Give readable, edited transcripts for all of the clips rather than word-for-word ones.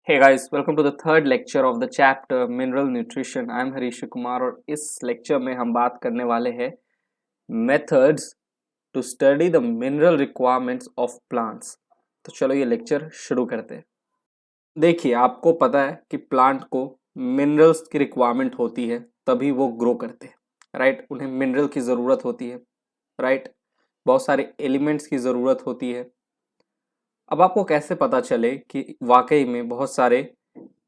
Hey guys, welcome to the third lecture of the chapter Mineral Nutrition. I am Harish Kumar और इस lecture में हम बात करने वाले हैं methods to study the mineral requirements of plants. तो चलो ये लेक्चर शुरू करते हैं। देखिए, आपको पता है कि प्लांट को मिनरल्स की रिक्वायरमेंट होती है तभी वो ग्रो करते हैं, राइट। उन्हें मिनरल की ज़रूरत होती है, राइट। बहुत सारे एलिमेंट्स की ज़रूरत होती है। अब आपको कैसे पता चले कि वाकई में बहुत सारे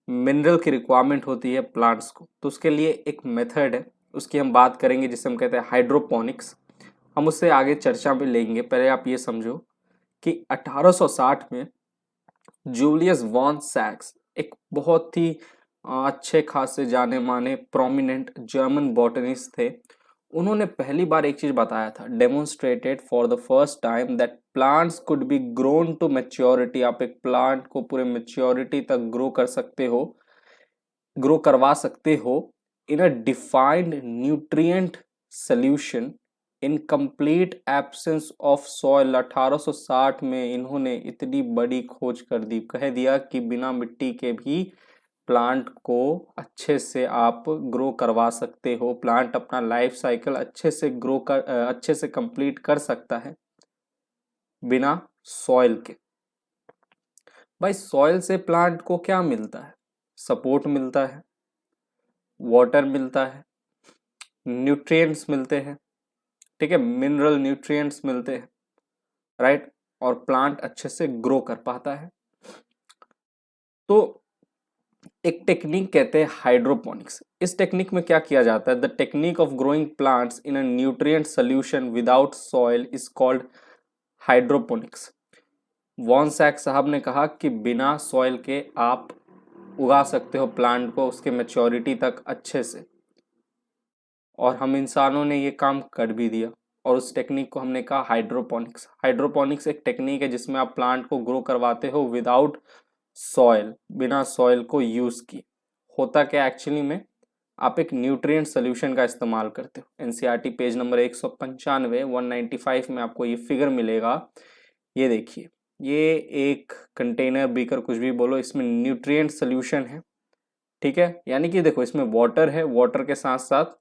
मिनरल की रिक्वायरमेंट होती है प्लांट्स को? तो उसके लिए एक मेथड है, उसकी हम बात करेंगे जिसे हम कहते हैं हाइड्रोपोनिक्स। हम उससे आगे चर्चा में लेंगे। पहले आप ये समझो कि 1860 में जूलियस वॉन सैक्स एक बहुत ही अच्छे खासे जाने माने प्रोमिनेंट जर्मन बॉटनिस्ट थे। उन्होंने पहली बार एक चीज बताया था, demonstrated for the first time that plants could be grown to maturity. आप एक प्लांट को पूरे मैच्योरिटी तक ग्रो करवा सकते हो in a defined nutrient solution in complete absence of soil. 1860 में इन्होंने इतनी बड़ी खोज कर दी, कह दिया कि बिना मिट्टी के भी प्लांट को अच्छे से आप ग्रो करवा सकते हो। प्लांट अपना लाइफ साइकिल अच्छे से कंप्लीट कर सकता है बिना सॉइल के। भाई, सॉइल से प्लांट को क्या मिलता है? सपोर्ट मिलता है, वाटर मिलता है, न्यूट्रिएंट्स मिलते हैं, ठीक है, मिनरल न्यूट्रिएंट्स मिलते हैं, राइट। और प्लांट अच्छे से ग्रो कर पाता है। तो एक टेक्निक कहते हैं हाइड्रोपोनिक्स। इस टेक्निक में क्या किया जाता है? The technique of growing plants in a nutrient solution without soil is called hydroponics. Von Sachs साहब ने कहा कि बिना सॉइल के आप उगा सकते हो प्लांट को उसके मैच्योरिटी तक अच्छे से, और हम इंसानों ने ये काम कर भी दिया। और उस टेक्निक को हमने कहा हाइड्रोपोनिक्स। हाइड्रोपोनिक्स एक टेक्निक है जिसमें आप प्लांट को ग्रो करवाते हो विदाउट सॉइल, बिना सॉइल को यूज किए। होता क्या एक्चुअली में, आप एक न्यूट्रिएंट सोल्यूशन का इस्तेमाल करते हो। एनसीईआरटी पेज नंबर 195 195 में आपको ये फिगर मिलेगा। ये देखिए, ये एक कंटेनर, बीकर, कुछ भी बोलो, इसमें न्यूट्रिएंट सोल्यूशन है, ठीक है। यानी कि देखो, इसमें वाटर है, वाटर के साथ साथ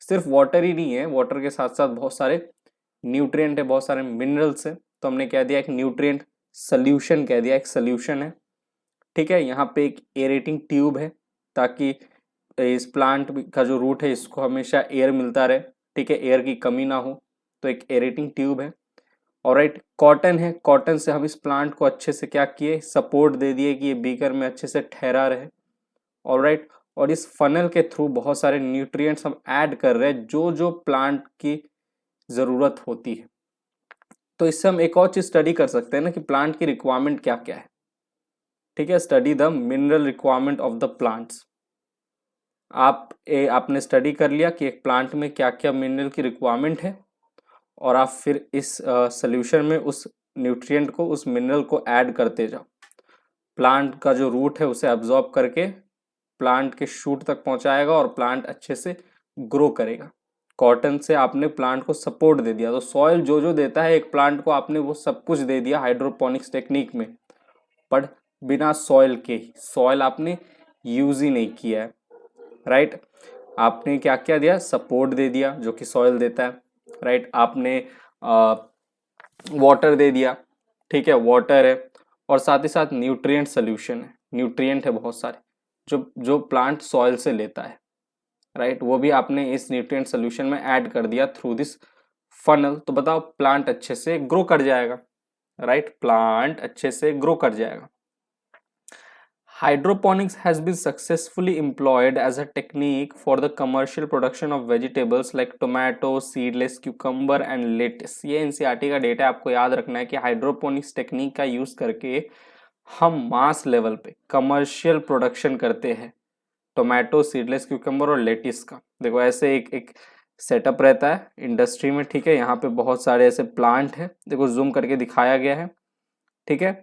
सिर्फ वाटर ही नहीं है, वाटर के साथ साथ बहुत सारे न्यूट्रिएंट है, बहुत सारे मिनरल्स है। तो हमने कह दिया एक न्यूट्रिएंट सोल्यूशन, कह दिया एक सोल्यूशन है, ठीक है। यहाँ पे एक एरेटिंग ट्यूब है ताकि इस प्लांट का जो रूट है इसको हमेशा एयर मिलता रहे, ठीक है, एयर की कमी ना हो। तो एक एरेटिंग ट्यूब है। और राइट, कॉटन है, कॉटन से हम इस प्लांट को अच्छे से क्या किए, सपोर्ट दे दिए कि ये बीकर में अच्छे से ठहरा रहे। और राइट, और इस फनल के थ्रू बहुत सारे न्यूट्रिएंट्स हम ऐड कर रहे हैं जो जो प्लांट की ज़रूरत होती है। तो इससे हम एक और चीज़ स्टडी कर सकते हैं ना कि प्लांट की रिक्वायरमेंट क्या क्या है, ठीक है। Study the mineral requirement of the plants. आपने स्टडी कर लिया कि एक प्लांट में क्या क्या मिनरल की रिक्वायरमेंट है, और आप फिर इस सोल्यूशन में उस न्यूट्रिएंट को, उस मिनरल को ऐड करते जाओ। प्लांट का जो रूट है उसे अब्जॉर्ब करके प्लांट के शूट तक पहुंचाएगा और प्लांट अच्छे से ग्रो करेगा। कॉटन से आपने प्लांट को सपोर्ट दे दिया, तो सॉइल जो जो देता है एक प्लांट को, आपने वो सब कुछ दे दिया हाइड्रोपोनिक्स टेक्निक में, पर बिना सॉइल के ही। सॉइल आपने यूज ही नहीं किया है, राइट। आपने क्या क्या दिया? सपोर्ट दे दिया जो कि सॉइल देता है, राइट। आपने वाटर दे दिया, ठीक है, वाटर है, और साथ ही साथ न्यूट्रिएंट सोल्यूशन है, न्यूट्रिएंट है बहुत सारे जो जो प्लांट सॉइल से लेता है, राइट। वो भी आपने इस न्यूट्रिएंट सोल्यूशन में ऐड कर दिया थ्रू दिस फनल। तो बताओ, प्लांट अच्छे से ग्रो कर जाएगा, राइट, प्लांट अच्छे से ग्रो कर जाएगा। Hydroponics has been successfully employed as a technique for the commercial production of vegetables like tomato, seedless cucumber and lettuce। ये एनसीईआरटी का डेटा है, आपको याद रखना है कि हाइड्रोपोनिक्स टेक्निक का यूज करके हम मास लेवल पे कमर्शियल प्रोडक्शन करते हैं टोमेटो, सीडलेस क्यूकम्बर और लेटिस का। देखो, ऐसे एक एक सेटअप रहता है इंडस्ट्री में, ठीक है। यहाँ पे बहुत सारे ऐसे प्लांट है, देखो जूम करके दिखाया गया है, ठीक है।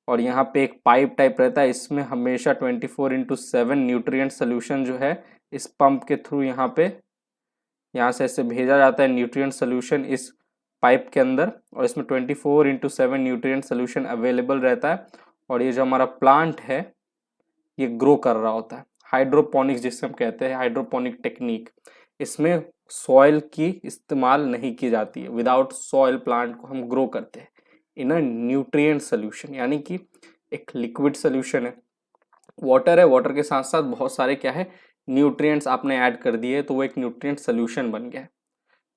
और यहाँ पे एक पाइप टाइप रहता है, इसमें हमेशा 24/7 न्यूट्रिएंट सोल्यूशन जो है इस पंप के थ्रू यहाँ से ऐसे भेजा जाता है न्यूट्रिएंट सोल्यूशन इस पाइप के अंदर, और इसमें 24/7 न्यूट्रिएंट सोल्यूशन अवेलेबल रहता है। और ये जो हमारा प्लांट है ये ग्रो कर रहा होता है। हाइड्रोपोनिक्स जिसे हम कहते हैं, हाइड्रोपोनिक टेक्निक, इसमें सॉइल की इस्तेमाल नहीं की जाती है। विदाउट सॉइल प्लांट को हम ग्रो करते हैं इन अ न्यूट्रिएंट सोल्यूशन, यानी कि एक लिक्विड सोल्यूशन है, वाटर है, वाटर के साथ साथ बहुत सारे क्या है न्यूट्रिएंट्स आपने ऐड कर दिए, तो वो एक न्यूट्रिएंट सोल्यूशन बन गया है।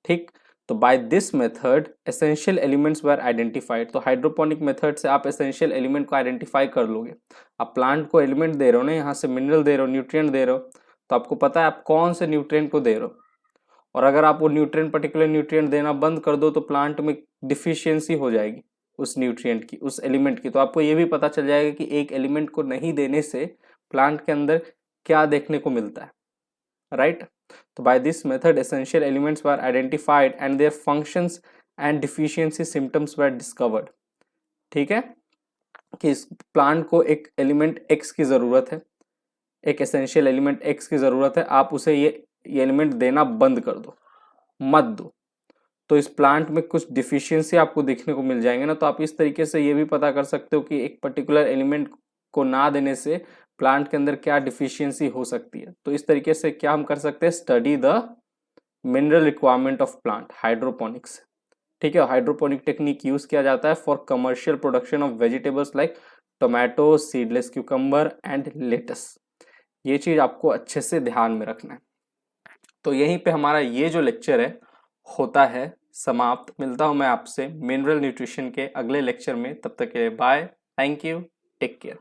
ठीक, तो by this method essential elements were identified. तो हाइड्रोपोनिक मेथड से आप एसेंशियल एलिमेंट को आइडेंटिफाई कर लोगे। आप प्लांट को एलिमेंट दे रहे हो ना, यहाँ से मिनरल दे रहे हो, न्यूट्रिएंट दे रहे हो, तो आपको पता है आप कौन से न्यूट्रिएंट को दे रहे हो। और अगर आप वो न्यूट्रिएंट, पर्टिकुलर न्यूट्रिएंट देना बंद कर दो तो प्लांट में डिफिशियंसी हो जाएगी उस न्यूट्रिएंट की, उस एलिमेंट की। तो आपको ये भी पता चल जाएगा कि एक एलिमेंट को नहीं देने से प्लांट के अंदर क्या देखने को मिलता है, राइट। तो by this method essential elements were identified and their functions and deficiency symptoms were discovered. ठीक है, कि इस प्लांट को एक एलिमेंट एक्स की जरूरत है, एक एसेंशियल एलिमेंट एक्स की जरूरत है, आप उसे ये एलिमेंट देना बंद कर दो, मत दो, तो इस प्लांट में कुछ डिफिशियंसी आपको देखने को मिल जाएंगे ना। तो आप इस तरीके से ये भी पता कर सकते हो कि एक पर्टिकुलर एलिमेंट को ना देने से प्लांट के अंदर क्या डिफिशियंसी हो सकती है। तो इस तरीके से क्या हम कर सकते हैं, study the mineral requirement of plant, hydroponics. ठीक है, हाइड्रोपोनिक टेक्निक यूज किया जाता है for commercial production of vegetables like tomato, seedless cucumber and lettuce. ये चीज आपको अच्छे से ध्यान में रखना है। तो यहीं पे हमारा ये जो लेक्चर है होता है समाप्त। मिलता हूं मैं आपसे मिनरल न्यूट्रिशन के अगले लेक्चर में, तब तक के लिए bye, thank you, take care.